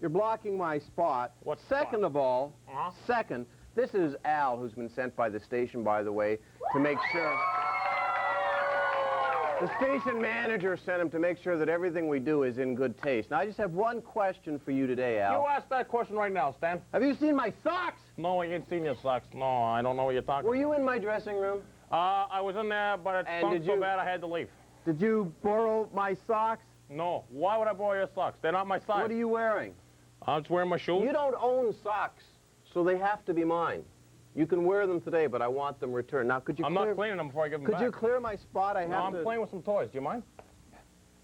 You're blocking my spot. What Second spot? of all, Uh-huh. this is Al, who's been sent by the station, by the way, to make sure... The station manager sent him to make sure that everything we do is in good taste. Now, I just have one question for you today, Al. You ask that question right now, Stan. Have you seen my socks? No, I ain't seen your socks. No, I don't know what you're talking about. Were you in my dressing room? I was in there, but it stunk so bad I had to leave. Did you borrow my socks? No. Why would I borrow your socks? They're not my size. What are you wearing? I'm just wearing my shoes. You don't own socks, so they have to be mine. You can wear them today, but I want them returned. Now, could you I'm not cleaning them before I give them back. Could you clear my spot? No, I'm playing with some toys. Do you mind?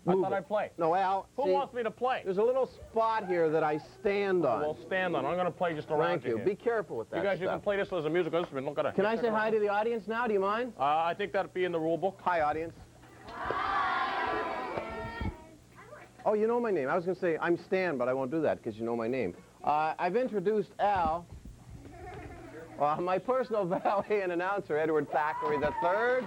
I thought I'd play. No, Al. Who wants me to play? There's a little spot here that I stand on. Well, stand on. I'm going to play just around Thank you. here. Be careful with that You guys, you stuff. can play this as a musical instrument. Look at it. Can I say hi to the audience now? Do you mind? I think that'd be in the rule book. Hi, audience. Oh, you know my name. I was going to say I'm Stan, but I won't do that because you know my name. I've introduced Al. My personal valet and announcer, Edward Thackeray III.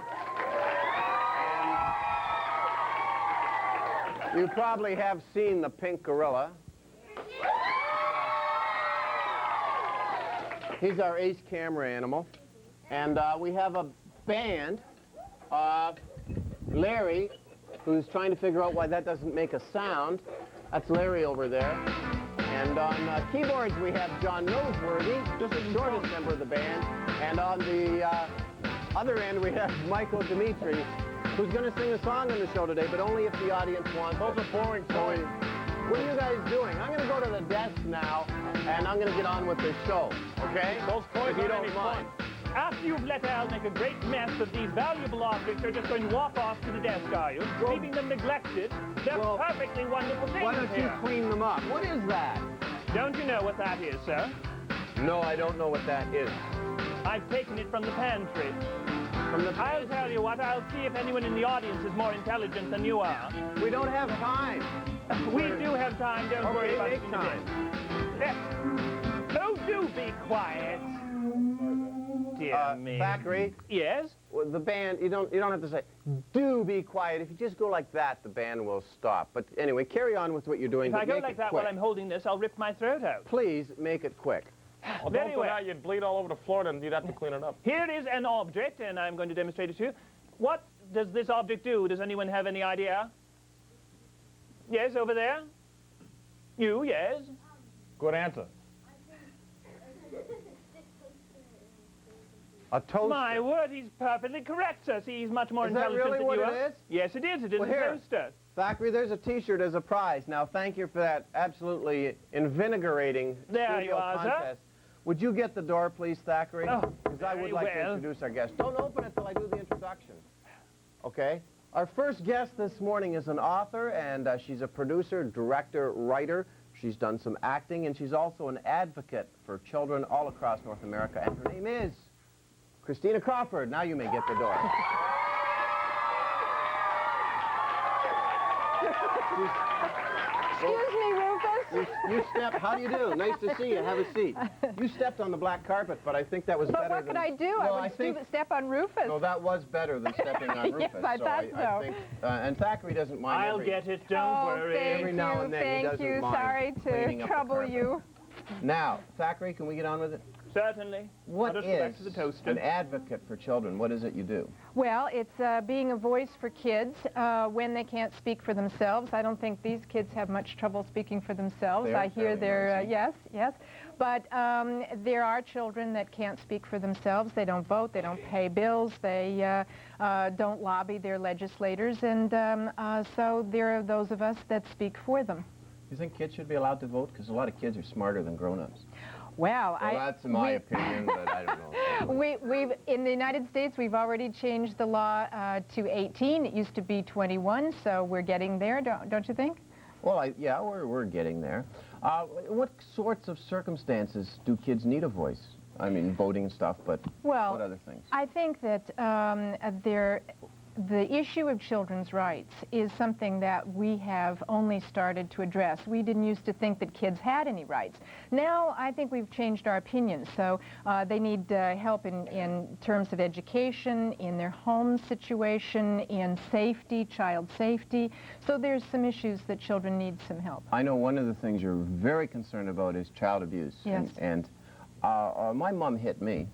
And you probably have seen the pink gorilla. He's our ace camera animal. And we have a band, Larry, who's trying to figure out why that doesn't make a sound. That's Larry over there. And on keyboards, we have John Noseworthy, just the shortest member of the band. And on the other end, we have Michael Dimitri, who's going to sing a song on the show today, but only if the audience wants Those it. are boring toys. What are you guys doing? I'm going to go to the desk now, and I'm going to get on with the show, okay? Those toys If you aren't don't any mind. After you've let Al make a great mess of these valuable objects, you're just going to walk off to the desk, are you? Leaving them neglected? They're perfectly wonderful things Why don't you here. clean them up? What is that? Don't you know what that is, sir? No, I don't know what that is. I've taken it from the pantry. From the I'll tell you what, I'll see if anyone in the audience is more intelligent than you are. We don't have time. We do have time, don't worry about it. make time. Oh, do be quiet. Dear me. Thackeray, Yes? well, the band, you don't have to say, do be quiet. If you just go like that, the band will stop. But anyway, carry on with what you're doing. If but I go make like it that quick. while I'm holding this, I'll rip my throat out. Please make it quick. Well, Very don't do well. that. You'd bleed all over the floor, and you'd have to clean it up. Here is an object, and I'm going to demonstrate it to you. What does this object do? Does anyone have any idea? Yes, over there? You, yes? Good answer. A toaster. My word, he's perfectly correct, sir. See, he's much more Is that intelligent really than what you it are. is? Yes, it is. It is Well, a here. toaster. Thackeray, there's a T-shirt as a prize. Now, thank you for that absolutely invigorating There studio you are, sir. contest. Would you get the door, please, Thackeray? Oh, Because I would very like to well. introduce our guest. Don't open it till I do the introduction. Okay? Our first guest this morning is an author, and she's a producer, director, writer. She's done some acting, and she's also an advocate for children all across North America, and her name is Cristina Crawford. Now you may get the door. Excuse me, Rufus. You stepped, how do you do? Nice to see you. Have a seat. You stepped on the black carpet, but I think that was But better what than... could I do? Well, I would think... step on Rufus. No, that was better than stepping on Rufus. Yes, I thought so. I think, and Thackeray doesn't mind I'll get it, don't worry. Thank Every now you, and then he thank doesn't you. mind Sorry cleaning to up the trouble carpet. you. Now, Thackeray, can we get on with it? Certainly. What I'll just go back is to the toaster. an advocate for children? What is it you do? Well, it's being a voice for kids when they can't speak for themselves. I don't think these kids have much trouble speaking for themselves. They are I hear fairly they're, noisy. yes. But there are children that can't speak for themselves. They don't vote, they don't pay bills, they don't lobby their legislators, and so there are those of us that speak for them. You think kids should be allowed to vote? Because a lot of kids are smarter than grown-ups. Well, That's my opinion, but I don't know. We've in the United States, we've already changed the law to 18. It used to be 21, so we're getting there, don't you think? Well, yeah, we're getting there. What sorts of circumstances do kids need a voice? I mean, voting and stuff, but Well, what other things? I think that the issue of children's rights is something that we have only started to address. We didn't used to think that kids had any rights. Now I think we've changed our opinions. So they need help in terms of education, in their home situation, in safety, child safety. So there's some issues that children need some help. I know one of the things you're very concerned about is child abuse. Yes. And my mom hit me,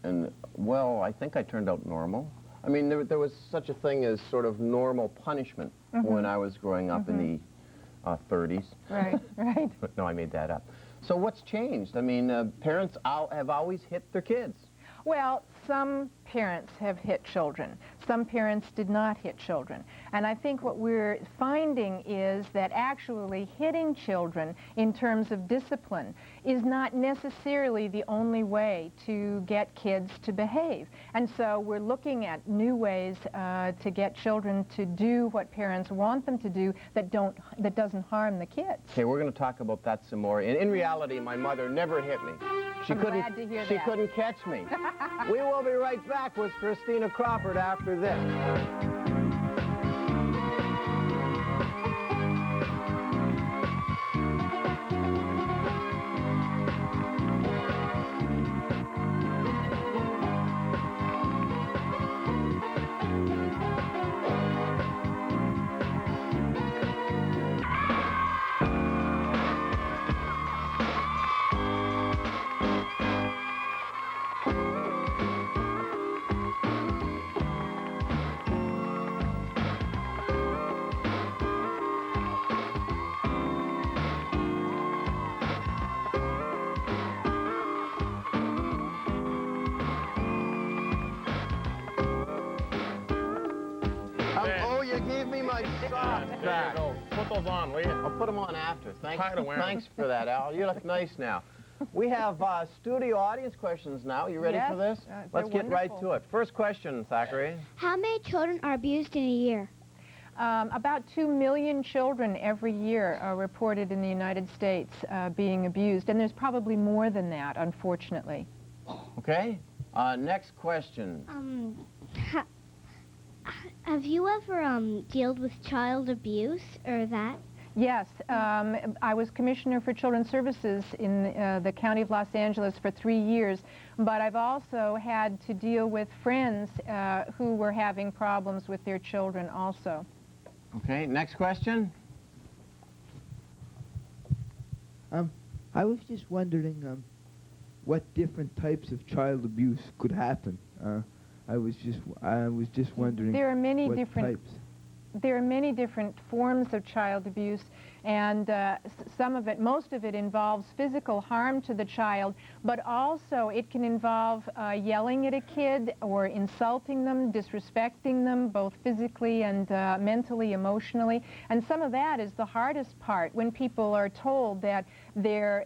and, well, I think I turned out normal. I mean, there was such a thing as sort of normal punishment when I was growing up in the 30s. Right, right. No, I made that up. So what's changed? I mean, parents have always hit their kids. Well, some parents have hit children. Some parents did not hit children. And I think what we're finding is that actually hitting children in terms of discipline is not necessarily the only way to get kids to behave. And so we're looking at new ways to get children to do what parents want them to do that doesn't harm the kids. Okay, we're going to talk about that some more. In reality, my mother never hit me. I'm glad to hear She that. couldn't catch me. We will be right back with Cristina Crawford after this. Oh, you gave me my socks There back. you go. Put those on, will you? I'll put them on after. Tired of wearing them. Thanks for that, Al. You look nice now. We have studio audience questions now. You ready Yes, for this? they're Let's get right wonderful. to it. First question, Thackeray. How many children are abused in a year? About 2 million children every year are reported in the United States being abused, and there's probably more than that, unfortunately. Okay. Next question. Have you ever dealt with child abuse or that? Yes, I was Commissioner for Children's Services in the County of Los Angeles for 3 years, but I've also had to deal with friends who were having problems with their children also. Okay. Next question. I was just wondering what different types of child abuse could happen. I was just wondering. There are many what different types. There are many different forms of child abuse, and most of it involves physical harm to the child, but also it can involve yelling at a kid or insulting them, disrespecting them, both physically and mentally, emotionally. And some of that is the hardest part, when people are told that they're,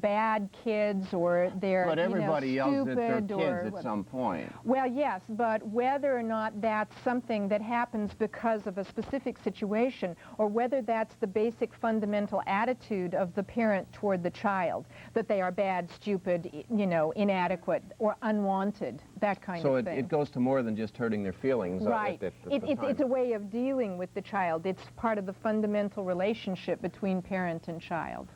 bad kids or they're, But everybody yells at their stupid kids at some point. Well, yes, but whether or not that's something that happens because of a specific situation, or whether that's the basic fundamental attitude of the parent toward the child, that they are bad, stupid, inadequate, or unwanted, that kind of thing. So it goes to more than just hurting their feelings. Right. At the time. It's a way of dealing with the child. It's part of the fundamental relationship between parent and child.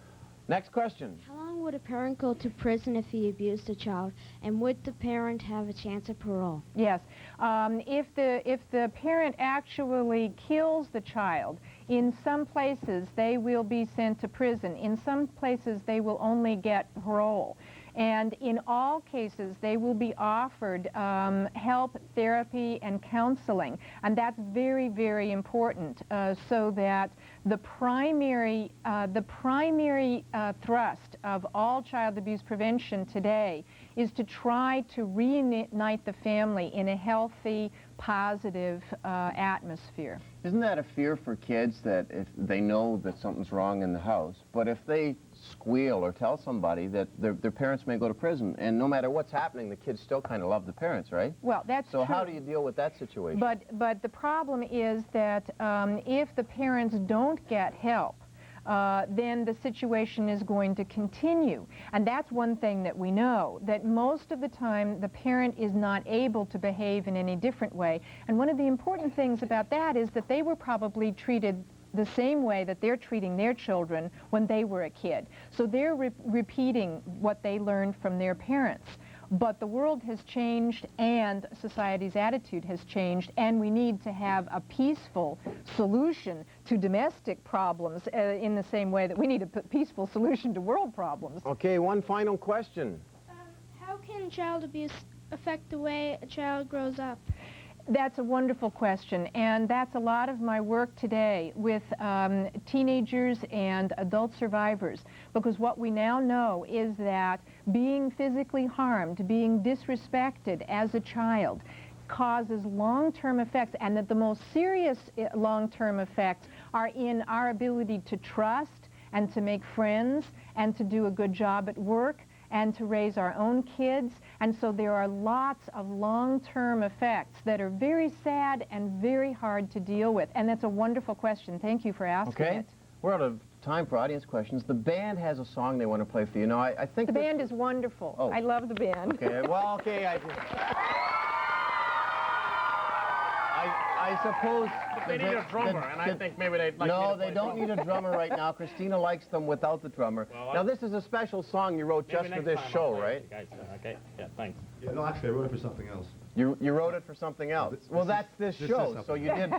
Next question. How long would a parent go to prison if he abused a child, and would the parent have a chance of parole? Yes. If the parent actually kills the child, in some places they will be sent to prison. In some places they will only get parole. And in all cases, they will be offered help, therapy, and counseling. And that's very, very important, so that the primary thrust of all child abuse prevention today is to try to reunite the family in a healthy, positive atmosphere. Isn't that a fear for kids, that if they know that something's wrong in the house, but if they squeal or tell somebody, that their parents may go to prison, and no matter what's happening, the kids still kind of love the parents, right? Well, that's So true. how do you deal with that situation? But the problem is that if the parents don't get help, then the situation is going to continue. And that's one thing that we know, that most of the time the parent is not able to behave in any different way. And one of the important things about that is that they were probably treated the same way that they're treating their children when they were a kid. So they're repeating what they learned from their parents. But the world has changed and society's attitude has changed, and we need to have a peaceful solution to domestic problems in the same way that we need a peaceful solution to world problems. Okay, one final question. How can child abuse affect the way a child grows up? That's a wonderful question, and that's a lot of my work today with teenagers and adult survivors, because what we now know is that being physically harmed, being disrespected as a child, causes long-term effects, and that the most serious long-term effects are in our ability to trust and to make friends and to do a good job at work and to raise our own kids. And so there are lots of long-term effects that are very sad and very hard to deal with. And that's a wonderful question. Thank you for asking Okay. it. We're out of time for audience questions. The band has a song they want to play for you. Now, I think The band is wonderful. Oh. I love the band. Okay, well, okay, I suppose... They need a drummer, and I think maybe they'd like me No, to they play don't drums. need a drummer right now. Christina likes them without the drummer. Well, Now, this is a special song you wrote Maybe just for next this time I'll show, play right? with you guys, okay? Yeah, thanks. Yeah, no, actually, I wrote it for something else. You wrote it for something else. This Well, is- that's this this is show, so something you did...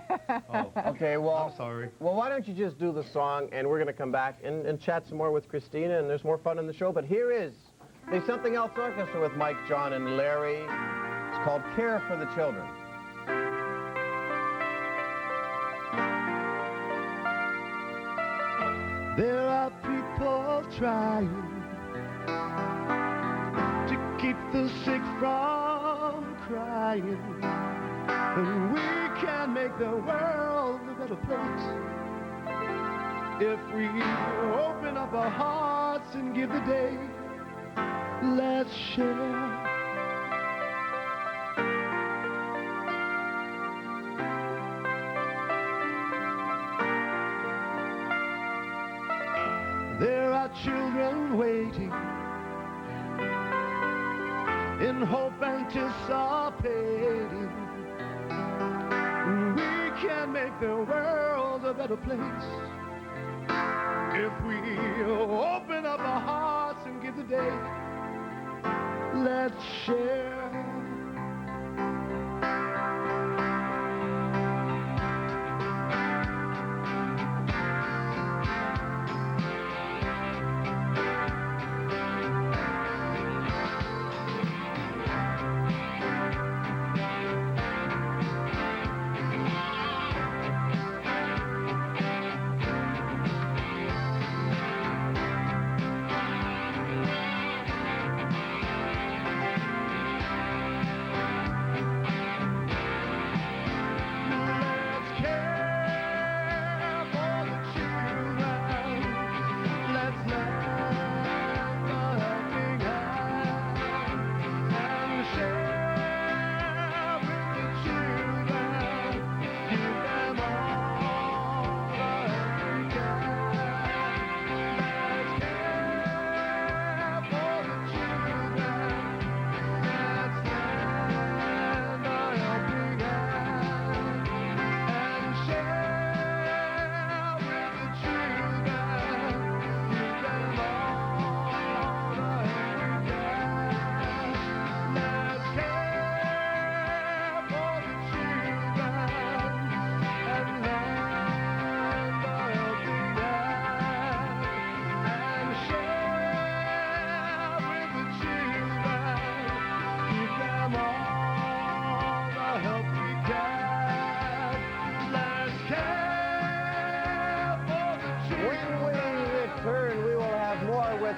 Oh, Okay, well... I'm sorry. Well, why don't you just do the song, and we're going to come back and chat some more with Christina, and there's more fun in the show. But here is the Something Else Orchestra with Mike, John, and Larry. It's called Care for the Children. There are people trying to keep the sick from crying, and we can make the world a better place if we open up our hearts and give the day. Let's share. There are children waiting in hope, anticipating. We can make the world a better place if we open up our hearts and give the day. Let's share.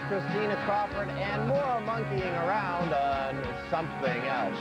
Cristina Crawford and more monkeying around on something else.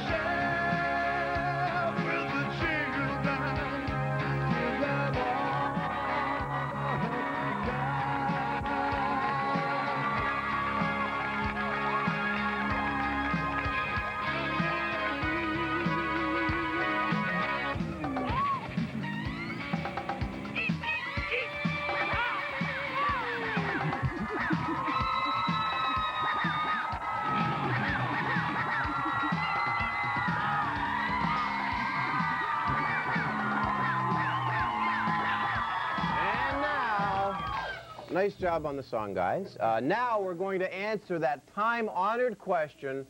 Nice job on the song, guys. Now we're going to answer that time-honored question,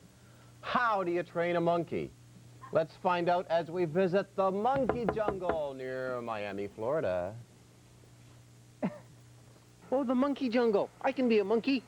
how do you train a monkey? Let's find out as we visit the monkey jungle near Miami, Florida. Oh, the monkey jungle. I can be a monkey.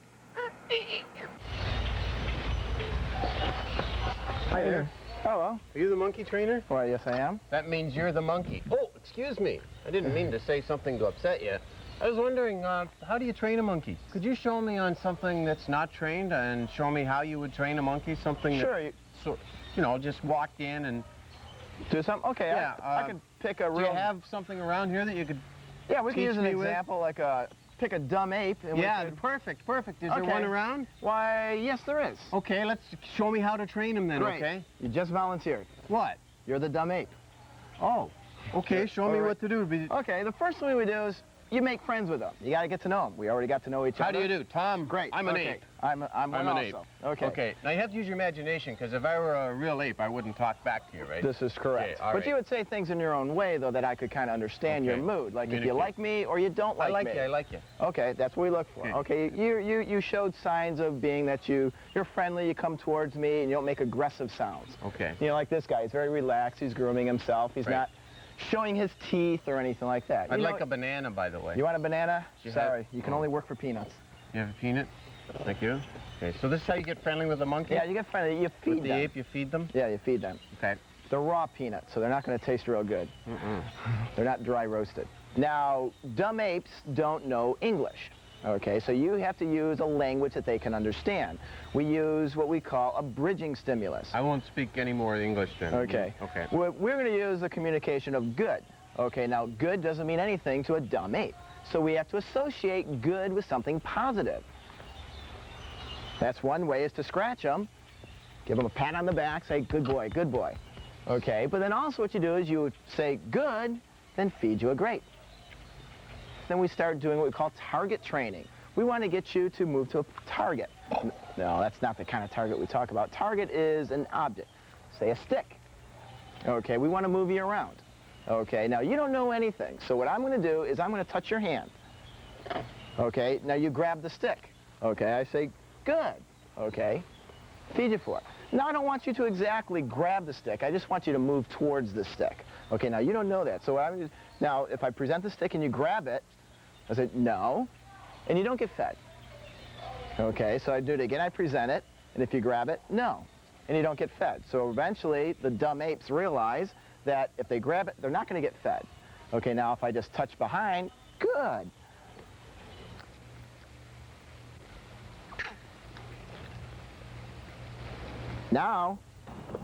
Hi there. Hello. Are you the monkey trainer? Well, yes, I am. That means you're the monkey. Oh, excuse me. I didn't mean to say something to upset you. I was wondering, how do you train a monkey? Could you show me on something that's not trained and show me how you would train a monkey? Something Sure. that, you know, just walked in and... Do something? Okay, Yeah, I could pick a real... Do you have something around here that you could... Yeah, we can teach use an me with? example, like pick a dumb ape. And Yeah, we could... perfect. Is there Okay. one around? Why, yes, there is. Okay, let's show me how to train him then, Great. okay? You just volunteered. What? You're the dumb ape. Oh, okay, show me All right. what to do. Okay, the first thing we do is you make friends with them. You got to get to know them. We already got to know each other. How do you do? Tom, Great. I'm an okay. ape. I'm one I'm an also. ape. Okay. Okay, now you have to use your imagination, because if I were a real ape, I wouldn't talk back to you, right? This is correct. Okay, all but right. you would say things in your own way, though, that I could kind of understand your Okay. mood. Like if you Communicate. like me or you don't like me. I like you. Okay, that's what we look for. Okay, you showed signs of being that you're friendly, you come towards me, and you don't make aggressive sounds. Okay. You know, like this guy, he's very relaxed, he's grooming himself, he's Right. not showing his teeth or anything like that. I'd You like know- a banana, by the way. You want a banana? You Sorry, have- you can only work for peanuts. You have a peanut? Thank you. Okay, so this is how you get friendly with a monkey? Yeah, you get friendly, you feed With the them. ape, you feed them? Yeah, you feed them. Okay. They're raw peanuts, so they're not going to taste real good. They're not dry roasted. Now, dumb apes don't know English. Okay, so you have to use a language that they can understand. We use what we call a bridging stimulus. I won't speak any more English then. Okay. Okay. We're going to use the communication of good. Okay, now good doesn't mean anything to a dumb ape. So we have to associate good with something positive. That's one way, is to scratch them, give them a pat on the back, say, good boy, good boy. Okay, but then also what you do is you would say good, then feed you a grape. Then we start doing what we call target training. We want to get you to move to a target. No, that's not the kind of target we talk about. Target is an object, say a stick. Okay, we want to move you around. Okay, now you don't know anything, so what I'm going to do is I'm going to touch your hand. Okay, now you grab the stick. Okay, I say, good. Okay, feed you for it. Now I don't want you to exactly grab the stick, I just want you to move towards the stick. Okay, now you don't know that, so now if I present the stick and you grab it, I say, no, and you don't get fed. Okay, so I do it again, I present it, and if you grab it, no, and you don't get fed. So eventually the dumb apes realize that if they grab it, they're not going to get fed. Okay, now if I just touch behind, good. Now,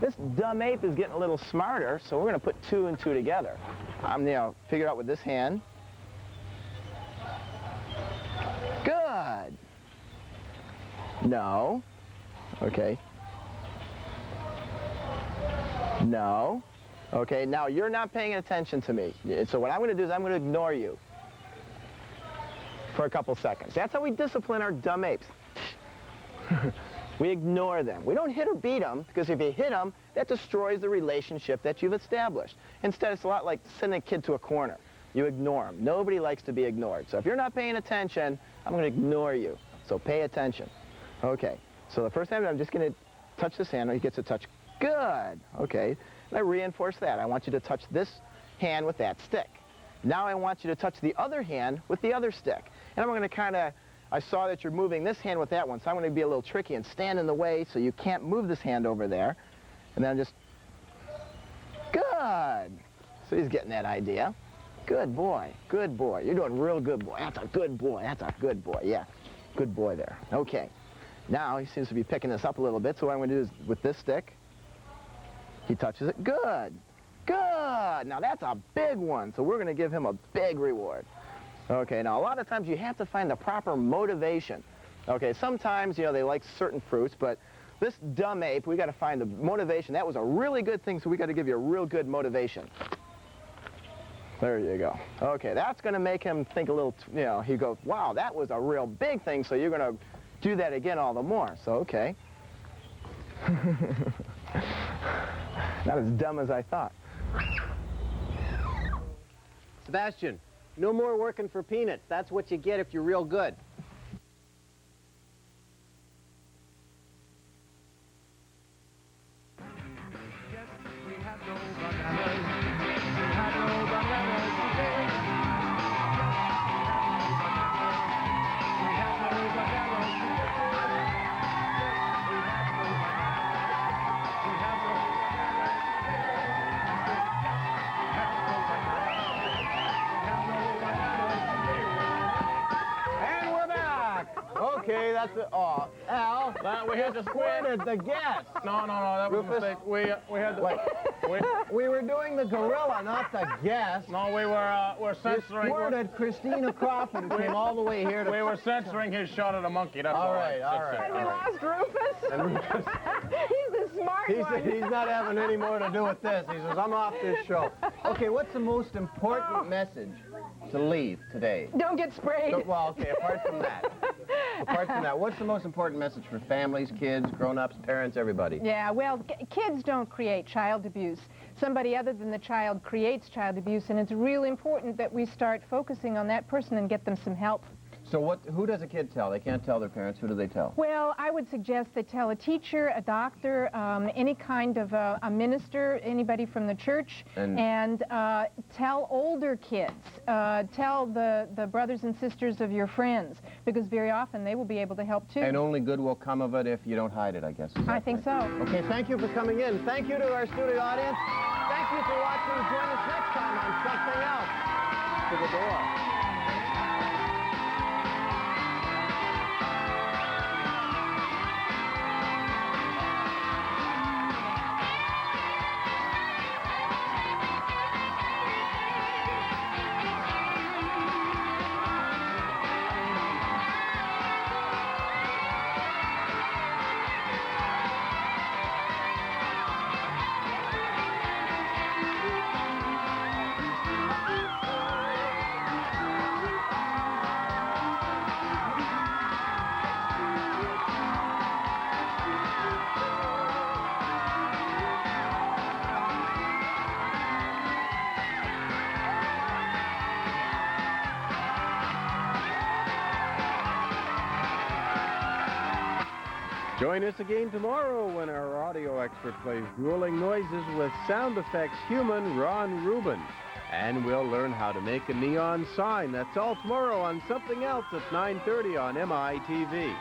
this dumb ape is getting a little smarter, so we're going to put 2 and 2 together. I'm, figure out with this hand. Good. No. Okay. No. Okay, now you're not paying attention to me. So what I'm going to do is I'm going to ignore you for a couple seconds. That's how we discipline our dumb apes. We ignore them. We don't hit or beat them, because if you hit them, that destroys the relationship that you've established. Instead, it's a lot like sending a kid to a corner. You ignore them. Nobody likes to be ignored. So if you're not paying attention, I'm going to ignore you. So pay attention. Okay, so the first time I'm just going to touch this hand, he gets to touch. Good. Okay, and I reinforce that. I want you to touch this hand with that stick. Now I want you to touch the other hand with the other stick. And I'm going to kind of, I saw that you're moving this hand with that one, so I'm going to be a little tricky and stand in the way so you can't move this hand over there. And then just, good. So he's getting that idea. Good boy, good boy. You're doing real good, boy. That's a good boy, that's a good boy, yeah. Good boy there. Okay. Now he seems to be picking this up a little bit, so what I'm going to do is with this stick, he touches it. Good. Good. Now that's a big one, so we're going to give him a big reward. Okay, now a lot of times you have to find the proper motivation. Okay, sometimes, they like certain fruits, but this dumb ape, we got to find the motivation. That was a really good thing, so we got to give you a real good motivation. There you go. Okay, that's going to make him think a little, he goes, wow, that was a real big thing, so you're going to do that again all the more. So, okay. Not as dumb as I thought. Sebastian, No more working for peanuts. That's what you get if you're real good. Okay, that's it. Oh, Al, We had to squirted the guest. No, that was a Rufus? mistake. We had to... Wait. We were doing the gorilla, not the guest. No, we're You censoring... squirted Cristina Crawford, who came all the way here to... We were censoring his shot at a monkey. That's All right. And we lost Rufus. And Rufus, He's the smart one. he's not having any more to do with this. He says, I'm off this show. Okay, what's the most important message to leave today? Don't get sprayed. Well, okay, apart from that, what's the most important message for families, kids, grown-ups, parents, everybody? Yeah, well, kids don't create child abuse. Somebody other than the child creates child abuse, and it's really important that we start focusing on that person and get them some help. So who does a kid tell? They can't tell their parents. Who do they tell? Well, I would suggest they tell a teacher, a doctor, any kind of a minister, anybody from the church, and tell older kids. Tell the brothers and sisters of your friends, because very often they will be able to help too. And only good will come of it if you don't hide it, I guess. I think so. Okay, thank you for coming in. Thank you to our studio audience. Thank you for watching. Join us next time on Something Else. To the door. Join us again tomorrow when our audio expert plays drooling noises with sound effects human Ron Rubin. And we'll learn how to make a neon sign. That's all tomorrow on Something Else at 9:30 on MITV.